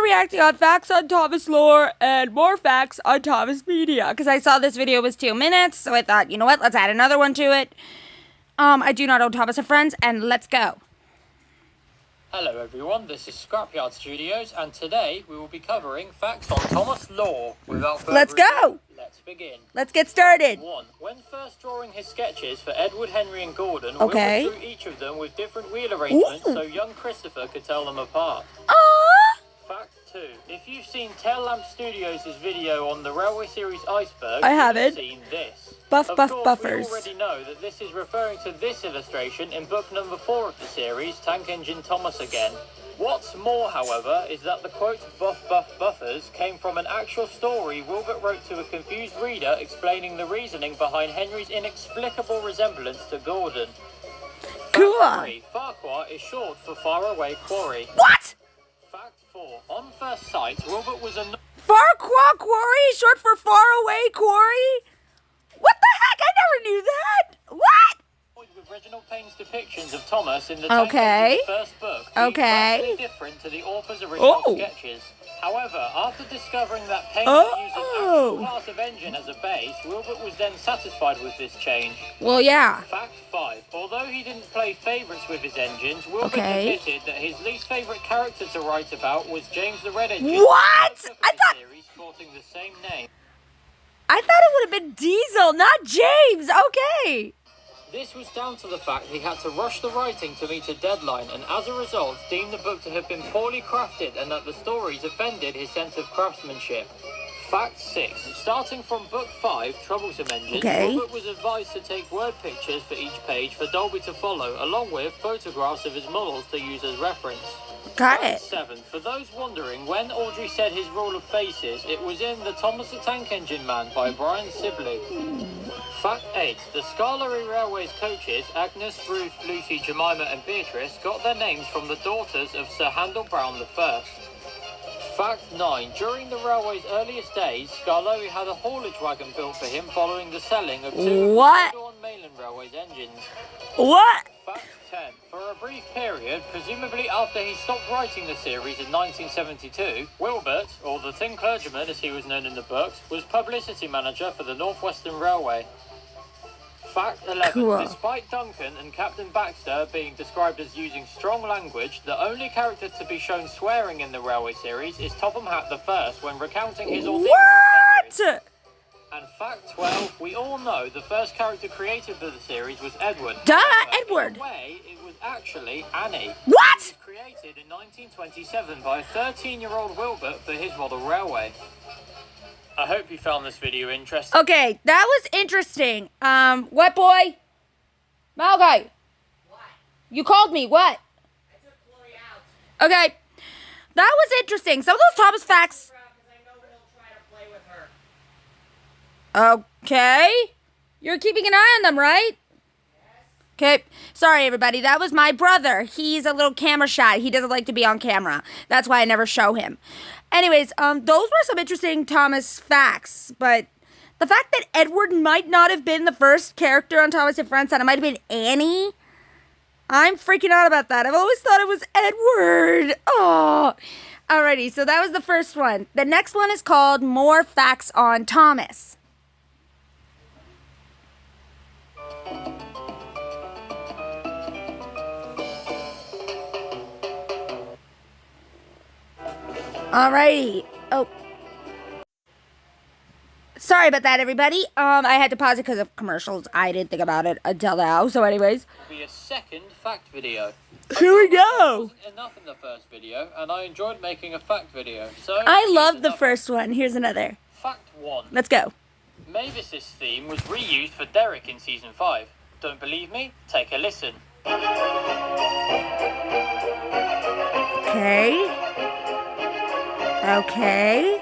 reacting on facts on Thomas lore and more facts on Thomas media. Because I saw this video was 2 minutes, so I thought, you know what, let's add another one to it. I do not own Thomas Friends, and let's go. Hello everyone, this is Scrapyard Studios, and today we will be covering facts on Thomas lore. Without further Let's go! Let's begin. Let's get started. 1. When first drawing his sketches for Edward, Henry and Gordon, Okay. Wilbur drew each of them with different wheel arrangements so young Christopher could tell them apart. Aww! Fact 2. If you've seen Tail Lamp Studios' video on the Railway Series Iceberg, I haven't. you've seen this. Buff, Of buff, course, buffers. we already know that this is referring to this illustration in book number 4 of the series, Tank Engine Thomas Again. What's more, however, is that the quote, buff, buff, buffers, came from an actual story Wilbert wrote to a confused reader explaining the reasoning behind Henry's inexplicable resemblance to Gordon. Cool. Fact 3. Farquhar is short for Faraway Quarry. What? Fact 4. On first sight, Wilbert was a... Farquhar Quarry, short for Faraway Quarry? What the heck? I never knew that. What? With Reginald Payne's depictions of Thomas in the Tank Okay. Engine's first book, being Okay. vastly different to the author's original Oh. sketches. However, after discovering that Payne had used an actual Oh. class of engine as a base, Wilbert was then satisfied with this change. Well, yeah. Fact 5. Although he didn't play favourites with his engines, Wilbert Okay. admitted that his least favourite character to write about was James the Red Engine. What? both of I the thought- series sporting the same name. I thought it would have been Diesel, not James. Okay. This was down to the fact he had to rush the writing to meet a deadline, and as a result deemed the book to have been poorly crafted and that the stories offended his sense of craftsmanship. Fact 6. Starting from book 5, Troublesome Engines, Okay. Robert was advised to take word pictures for each page for Dolby to follow, along with photographs of his models to use as reference. Got Fact it. 7. For those wondering, when Audrey said his rule of faces, it was in The Thomas the Tank Engine Man by Brian Sibley. Fact 8. The Scarlery Railway's coaches, Agnes, Ruth, Lucy, Jemima and Beatrice, got their names from the daughters of Sir Handel Brown I. Fact 9. During the railway's earliest days, Scarlery had a haulage wagon built for him following the selling of 2 What? of the Mainland Railway's engines. What? Fact 10. For a brief period, presumably after he stopped writing the series in 1972, Wilbert, or the Thin Clergyman as he was known in the books, was publicity manager for the North Western Railway. Fact 11. Cool. Despite Duncan and Captain Baxter being described as using strong language, the only character to be shown swearing in the Railway series is Topham Hatt the First when recounting his ordeal with Henry. What? And fact 12, we all know the first character created for the series was Edward. Duh, However, Edward. In a way, it was actually Annie. What? It was created in 1927 by a 13-year-old Wilbert for his model railway. I hope you found this video interesting. Okay, that was interesting. What, boy? Malachi. What? You called me. What? I took Chloe out. Okay. That was interesting. Some of those Thomas facts. Because I know he'll try to play with her. Okay. You're keeping an eye on them, right? Okay. Sorry, everybody. That was my brother. He's a little camera shy. He doesn't like to be on camera. That's why I never show him. Anyways, those were some interesting Thomas facts. But the fact that Edward might not have been the first character on Thomas and Friends, and it might have been Annie, I'm freaking out about that. I've always thought it was Edward. Oh. Alrighty, so that was the first one. The next one is called More Facts on Thomas. Alrighty. Oh. Sorry about that, everybody. I had to pause it because of commercials. I didn't think about it until now. So anyways. Will be a second fact video. Here we I go. wasn't enough in the first video, and I enjoyed making a fact video. So I here's loved the another. first one. Here's another. Fact 1. Let's go. Mavis's theme was reused for Derek in season 5. Don't believe me? Take a listen. Okay. Okay.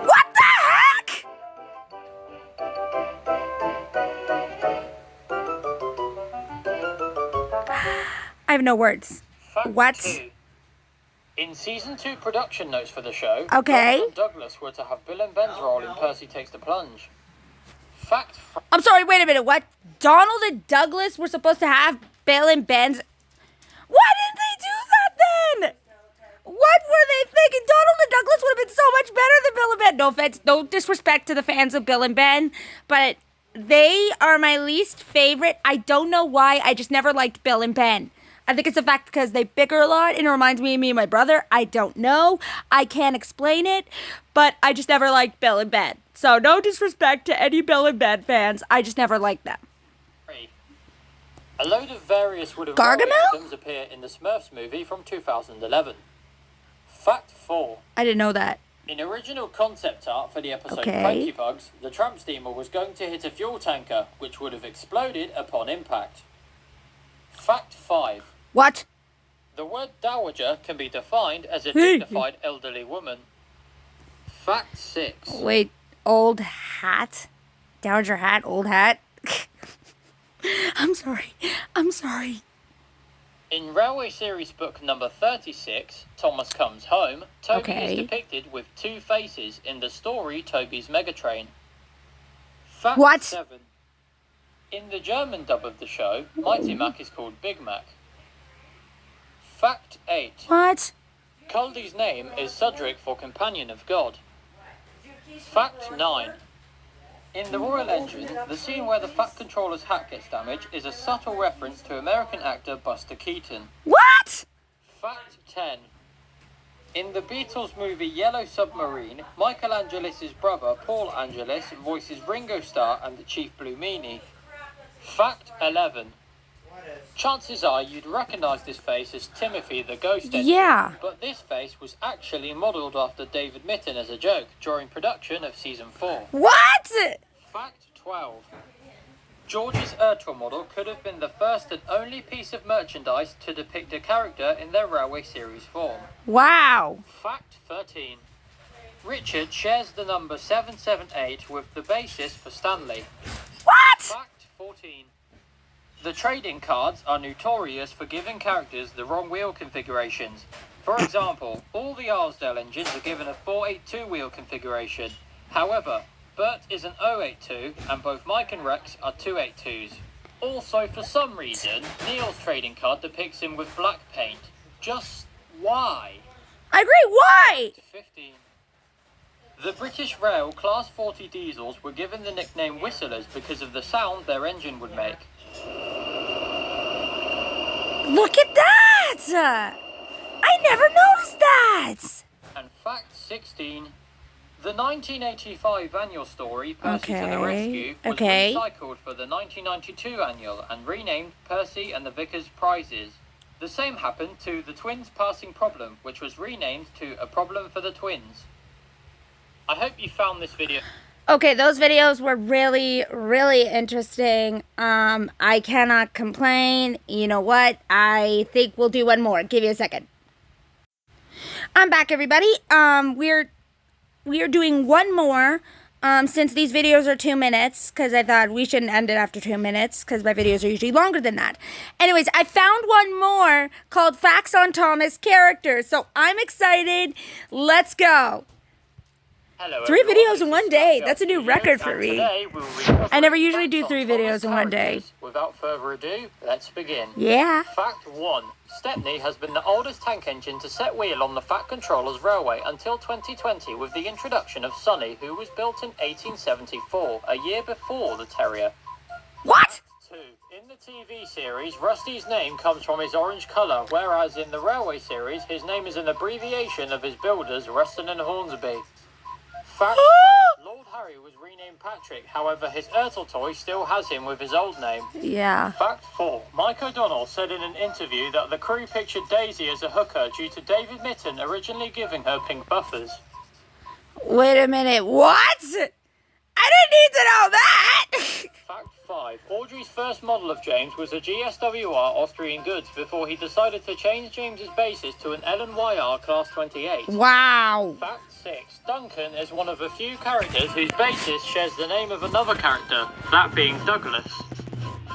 What the heck? I have no words. Fact What? 2. In season 2 production notes for the show, Okay. Donald and Douglas were to have Bill and Ben's role in Percy Takes the Plunge. Fact I'm sorry, wait a minute. What? Donald and Douglas were supposed to have Bill and Ben's... Why didn't they do that then? What were they thinking? Donald and Douglas would have been so much better than Bill and Ben. No offense, no disrespect to the fans of Bill and Ben, but they are my least favorite. I don't know why. I just never liked Bill and Ben. I think it's the fact because they bicker a lot and it reminds me of me and my brother. I don't know. I can't explain it, but I just never liked Bill and Ben. So no disrespect to any Bill and Ben fans. I just never liked them. A load of various wooden Gargamel? items appear in the Smurfs movie from 2011. Fact 4. I didn't know that. In original concept art for the episode Okay. Cranky Bugs, the tramp steamer was going to hit a fuel tanker, which would have exploded upon impact. Fact 5. What? The word dowager can be defined as a dignified elderly woman. Fact 6. Wait, old hat? Dowager hat, old hat? I'm sorry. In Railway Series book number 36, Thomas Comes Home, Toby Okay. is depicted with 2 faces in the story Toby's Megatrain. Fact What? 7. In the German dub of the show, Mighty Mac is called Big Mac. Fact 8. What? Caldi's name is Sudric for Companion of God. Fact 9. In The Royal Engine, the scene where the Fat Controller's hat gets damaged is a subtle reference to American actor Buster Keaton. What? Fact 10. In the Beatles movie Yellow Submarine, Michael Angelis' brother Paul Angelis voices Ringo Starr and the Chief Blue Meanie. Fact 11. Chances are you'd recognise this face as Timothy the Ghost Engine, Yeah. but this face was actually modelled after David Mitten as a joke during production of Season 4. What? Fact 12. George's Ertl model could have been the first and only piece of merchandise to depict a character in their Railway Series form. Wow. Fact 13. Richard shares the number 778 with the basis for Stanley. What? Fact 14. The trading cards are notorious for giving characters the wrong wheel configurations. For example, all the Arsdale engines are given a 482 wheel configuration. However, Bert is an 082 and both Mike and Rex are 282s. Also, for some reason, Neil's trading card depicts him with black paint. Just why? I agree. Why? 15. The British Rail Class 40 diesels were given the nickname whistlers because of the sound their engine would make. Look at that! I never noticed that! And fact 16. The 1985 annual story, Percy to the Okay, Rescue, was okay. recycled for the 1992 annual and renamed Percy and the Vicar's Prizes. The same happened to the Twins Passing Problem, which was renamed to A Problem for the Twins. I hope you found this video. Okay, those videos were really, really interesting. I cannot complain. You know what? I think we'll do one more. Give you a second. I'm back, everybody. We are doing one more. Since these videos are 2 minutes, because I thought we shouldn't end it after 2 minutes, because my videos are usually longer than that. Anyways, I found one more called Facts on Thomas Characters, so I'm excited. Let's go. Hello, 3 everyone. videos This in is one day. Scott That's a new Videos, record for and me. today we will be covering I never usually facts do on 3 Thomas videos in one day. characters. Without further ado, let's begin. Yeah. Fact 1. Stepney has been the oldest tank engine to set wheel on the Fat Controllers Railway until 2020 with the introduction of Sonny, who was built in 1874, a year before the Terrier. What? 2. In the TV series, Rusty's name comes from his orange colour, whereas in the Railway series, his name is an abbreviation of his builders, Ruston and Hornsby. Fact 3. Lord Harry was renamed Patrick, however his Ertl toy still has him with his old name. Yeah. Fact 4. Mike O'Donnell said in an interview that the crew pictured Daisy as a hooker due to David Mitten originally giving her pink buffers. Wait a minute. What? I didn't need to know that. Fact 5. Audrey's first model of James was a GSWR Austrian Goods before he decided to change James's basis to an LNYR Class 28. Wow. Fact 6. Duncan is one of a few characters whose basis shares the name of another character, that being Douglas.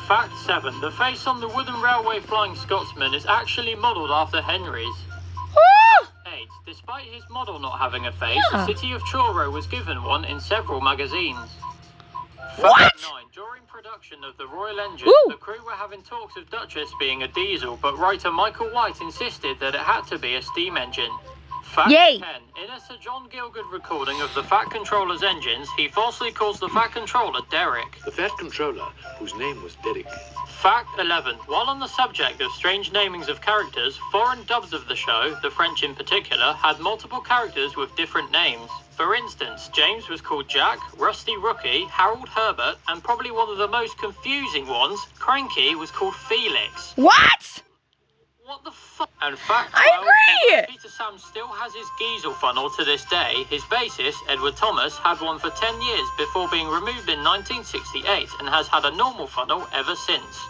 Fact 7. The face on the wooden railway Flying Scotsman is actually modelled after Henry's. Woo! 8. Despite his model not having a face, Yeah. the city of Truro was given one in several magazines. What? Fact 9. During production of the Royal Engine, Ooh. the crew were having talks of Duchess being a diesel, but writer Michael White insisted that it had to be a steam engine. Fact Yay. 10. In a Sir John Gielgud recording of the Fat Controller's engines, he falsely calls the Fat Controller Derek. The Fat Controller, whose name was Derek. Fact 11. While on the subject of strange namings of characters, foreign dubs of the show, the French in particular, had multiple characters with different names. For instance, James was called Jack, Rusty Rookie, Harold Herbert, and probably one of the most confusing ones, Cranky, was called Felix. What? What the fuck? And fact 12, I agree! although Peter Sam still has his Giesel funnel to this day, his bassist, Edward Thomas, had one for 10 years before being removed in 1968 and has had a normal funnel ever since.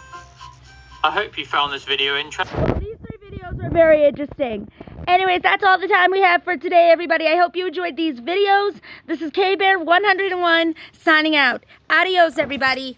I hope you found this video interesting. These 3 videos are very interesting. Anyways, that's all the time we have for today, everybody. I hope you enjoyed these videos. This is K-Bear 101 signing out. Adios, everybody.